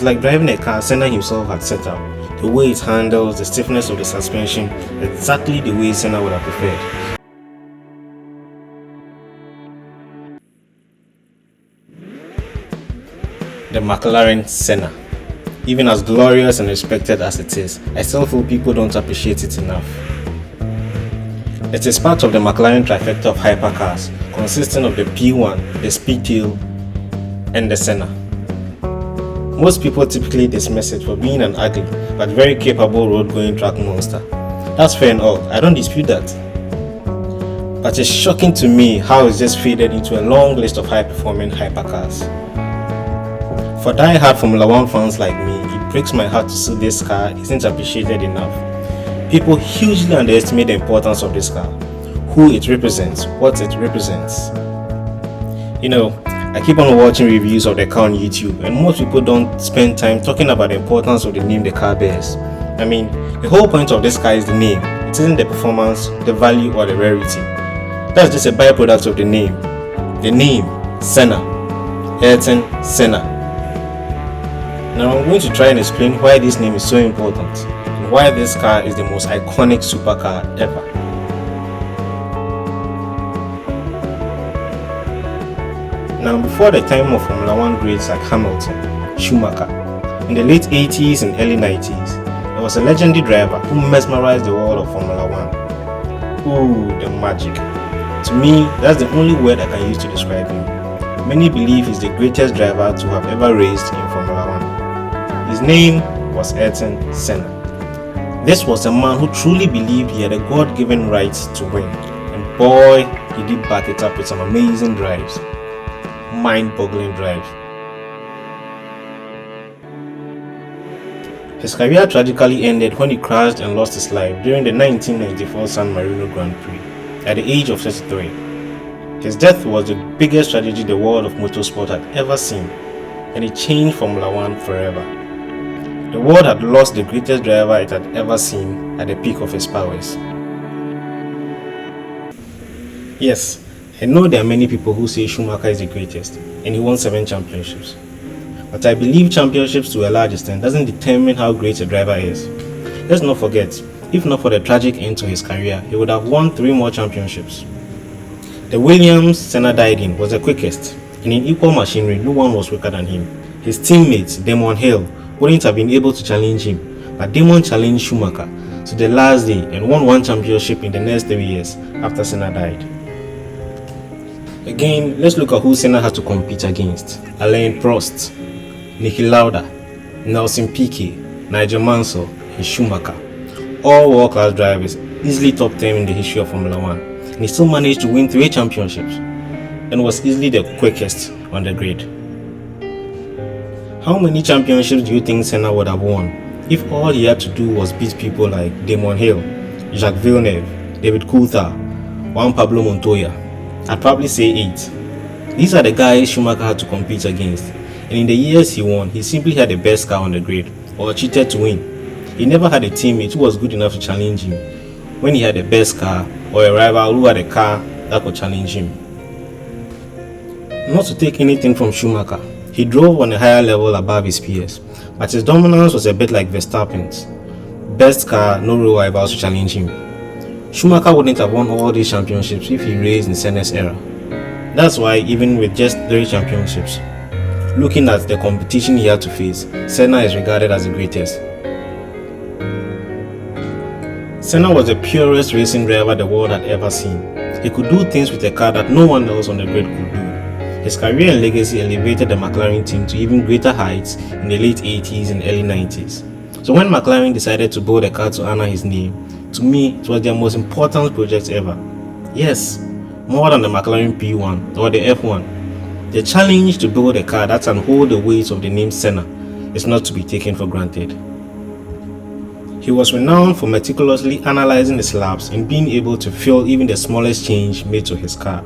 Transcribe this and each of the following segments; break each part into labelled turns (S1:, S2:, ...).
S1: It's like driving a car Senna himself had set up. The way it handles, the stiffness of the suspension, exactly the way Senna would have preferred. The McLaren Senna. Even as glorious and respected as it is, I still feel people don't appreciate it enough. It is part of the McLaren trifecta of hypercars, consisting of the P1, the Speedtail, and the Senna. Most people typically dismiss it for being an ugly but very capable road-going track monster. That's fair enough, I don't dispute that. But it's shocking to me how it's just faded into a long list of high-performing hypercars. For die-hard Formula 1 fans like me, it breaks my heart to see this car isn't appreciated enough. People hugely underestimate the importance of this car, who it represents, what it represents. You know, I keep on watching reviews of the car on YouTube, and most people don't spend time talking about the importance of the name the car bears. I mean, the whole point of this car is the name. It isn't the performance, the value, or the rarity. That's just a byproduct of the name. The name, Senna. Ayrton Senna. Now I'm going to try and explain why this name is so important and why this car is the most iconic supercar ever. Now before the time of Formula 1 greats like Hamilton, Schumacher, in the late 80s and early 90s, there was a legendary driver who mesmerized the world of Formula 1. Ooh, the magic. To me, that's the only word I can use to describe him. Many believe he's the greatest driver to have ever raced in Formula 1. His name was Ayrton Senna. This was a man who truly believed he had a God-given right to win, and boy, he did back it up with some amazing drives, mind-boggling drives. His career tragically ended when he crashed and lost his life during the 1994 San Marino Grand Prix at the age of 33. His death was the biggest tragedy the world of motorsport had ever seen, and it changed Formula 1 forever. The world had lost the greatest driver it had ever seen at the peak of his powers. Yes, I know there are many people who say Schumacher is the greatest, and he won 7 championships. But I believe championships to a large extent doesn't determine how great a driver is. Let's not forget, if not for the tragic end to his career, he would have won 3 more championships. The Williams Senna died in was the quickest, and in equal machinery, no one was quicker than him. His teammate, Damon Hill, wouldn't have been able to challenge him, but Damon challenged Schumacher to the last day and won 1 championship in the next 3 years after Senna died. Again, let's look at who Senna had to compete against. Alain Prost, Niki Lauda, Nelson Piquet, Nigel Mansell, and Schumacher. All world-class drivers, easily top 10 in the history of Formula 1, and he still managed to win 3 championships and was easily the quickest on the grid. How many championships do you think Senna would have won if all he had to do was beat people like Damon Hill, Jacques Villeneuve, David Coulthard, Juan Pablo Montoya? I'd probably say 8. These are the guys Schumacher had to compete against, and in the years he won, he simply had the best car on the grid, or cheated to win. He never had a teammate who was good enough to challenge him when he had the best car, or a rival who had a car that could challenge him. Not to take anything from Schumacher, he drove on a higher level above his peers, but his dominance was a bit like Verstappen's. Best car, no real rivals to challenge him. Schumacher wouldn't have won all these championships if he raced in Senna's era. That's why, even with just 3 championships, looking at the competition he had to face, Senna is regarded as the greatest. Senna was the purest racing driver the world had ever seen. He could do things with a car that no one else on the grid could do. His career and legacy elevated the McLaren team to even greater heights in the late 80s and early 90s. So when McLaren decided to build a car to honor his name, to me it was their most important project ever. Yes, more than the McLaren P1 or the F1. The challenge to build a car that can hold the weight of the name Senna is not to be taken for granted. He was renowned for meticulously analyzing his laps and being able to feel even the smallest change made to his car.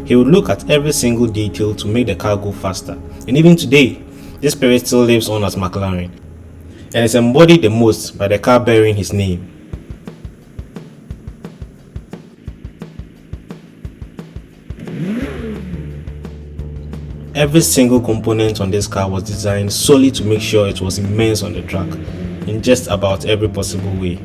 S1: He would look at every single detail to make the car go faster, and even today, this spirit still lives on at McLaren, and is embodied the most by the car bearing his name. Every single component on this car was designed solely to make sure it was immense on the track in just about every possible way.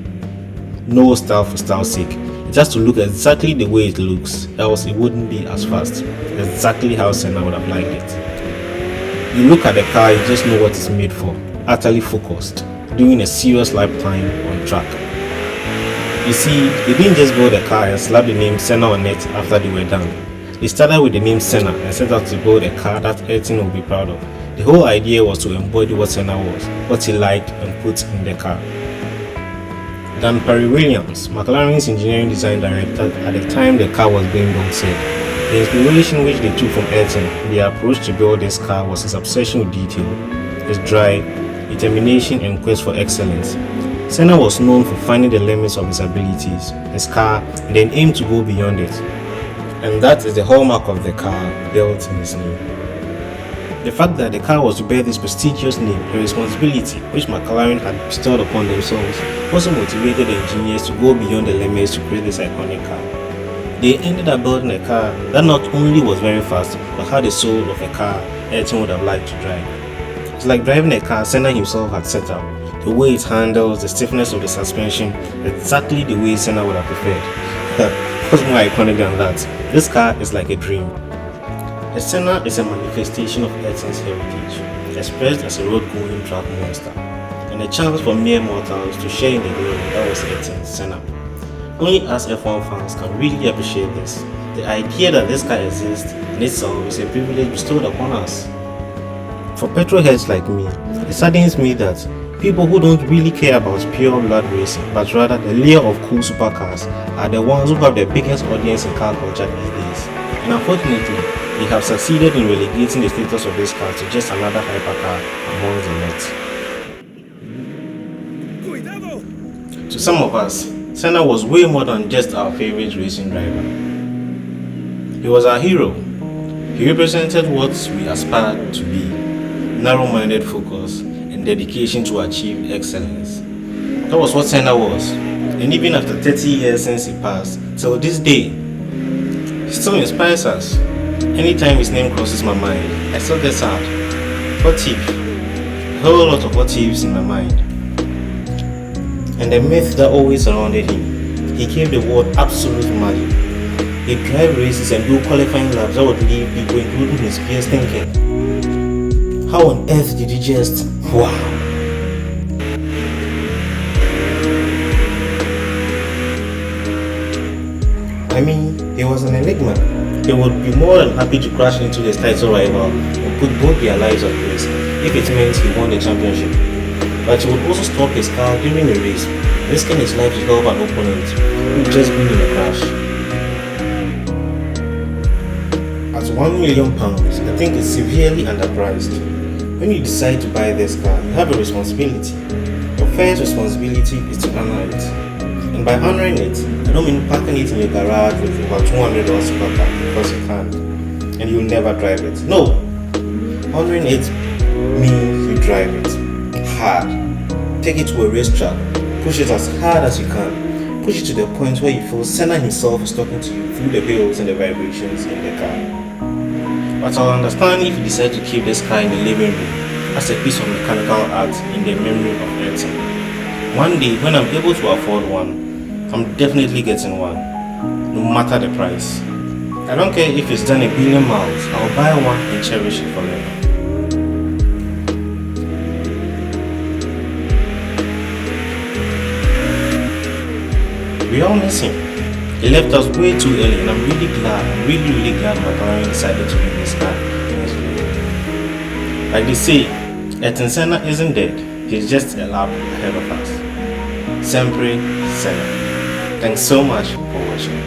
S1: No style for style's sake. It has to look exactly the way it looks, else it wouldn't be as fast. Exactly how Senna would have liked it. You look at the car, you just know what it's made for. Utterly focused, doing a serious lap time on track. You see, they didn't just build a car and slap the name Senna on it after they were done. They started with the name Senna and set out to build a car that Ayrton would be proud of. The whole idea was to embody what Senna was, what he liked, and put in the car. Dan Perry-Williams, McLaren's engineering design director at the time the car was being built, said the inspiration which they took from Ayrton in their approach to build this car was his obsession with detail, his drive, determination, and quest for excellence. Senna was known for finding the limits of his abilities, his car, and then aimed to go beyond it. And that is the hallmark of the car built in his name. The fact that the car was to bear this prestigious name, a responsibility which McLaren had bestowed upon themselves, also motivated the engineers to go beyond the limits to create this iconic car. They ended up building a car that not only was very fast, but had the soul of a car Ayrton would have liked to drive. It's like driving a car Senna himself had set up. The way it handles, the stiffness of the suspension, exactly the way Senna would have preferred. What's more iconic than that? This car is like a dream. The Senna is a manifestation of Ayrton's heritage, expressed as a road-going track monster, and a chance for mere mortals to share in the glory that was Ayrton Senna. Only us F1 fans can really appreciate this. The idea that this car exists in itself is a privilege bestowed upon us. For petrolheads like me, it saddens me that people who don't really care about pure blood racing, but rather the layer of cool supercars, are the ones who have the biggest audience in car culture these days. And unfortunately, they have succeeded in relegating the status of this car to just another hypercar among the lot. To some of us, Senna was way more than just our favorite racing driver. He was our hero. He represented what we aspired to be: narrow-minded focus and dedication to achieve excellence. That was what Senna was. And even after 30 years since he passed, till this day, he still inspires us. Anytime his name crosses my mind, I still get sad. What if? A whole lot of what ifs in my mind. And the myth that always surrounded him. He gave the world absolute magic. He'd drive races and do qualifying laps that would leave people, including his peers, thinking, how on earth did he just... wow. I mean, he was an enigma. He would be more than happy to crash into his title rival and put both their lives at risk if it meant he won the championship. But he would also stop his car during a race, risking his life to help an opponent who just been in a crash. At £1 million, I think it's severely underpriced. When you decide to buy this car, you have a responsibility. Your first responsibility is to honor it. And by honoring it, I don't mean parking it in your garage with about $200 per car because you can't and you'll never drive it. No! Honoring it means you drive it hard. Take it to a racetrack, push it as hard as you can. Push it to the point where you feel Senna himself is talking to you through the wheels and the vibrations in the car. But I'll understand if you decide to keep this car in the living room as a piece of mechanical art in the memory of Ayrton. One day, when I'm able to afford one, I'm definitely getting one, no matter the price. I don't care if it's done 1 billion miles, I'll buy one and cherish it forever. We all miss him. He left us way too early, and I'm really glad McLaren decided to make this car in his name. Like they say, Ayrton Senna isn't dead, he's just a lap ahead of us. Sempre Senna. Thanks so much for watching.